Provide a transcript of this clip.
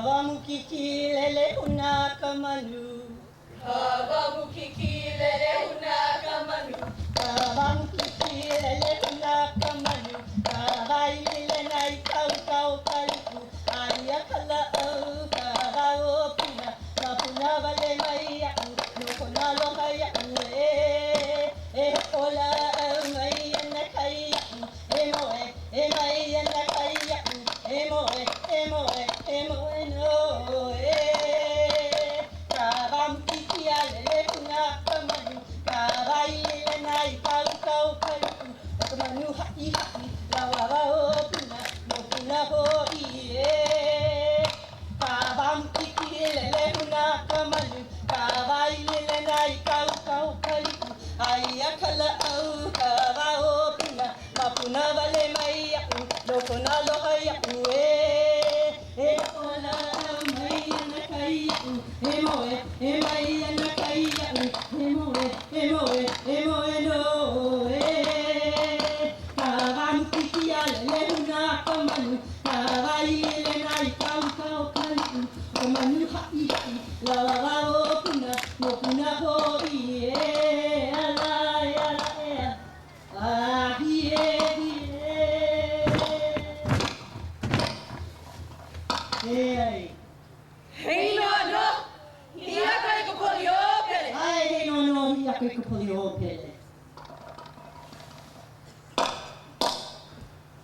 Kawamukiki lele una kamanu. Kawamukiki lele una kamanu. Kawamukiki lele una kamanu. Kawai lele nai kau kau kariku. Aia kala au kawao puna. Mapuna wale mai aku. Noko na loka aku ola au mai ana kai aku. Moe mai ana kai aku. Moe no Kawamukiki lele una kamanu. Kawai lele nai kau kau kariku. Kamanu hai lawa wao puna. Mopuna hoi Kawamukiki lele una kamanu. Kawai lele nai kau kau kariku. Aia kala au kawao puna. Mapuna wale mai aku. Loko na loha aku ola au mai ana kai aku. Mai ana kai aku. Moe no Kawamukiki lele una kamanu. Kawai lele nai kau kau kariku. Kamanu hai lawa wao puna. Mopuna hoi Hey, Hei no, hiaka i ka poli o pele. ai no, hiaka i ka poli o pele.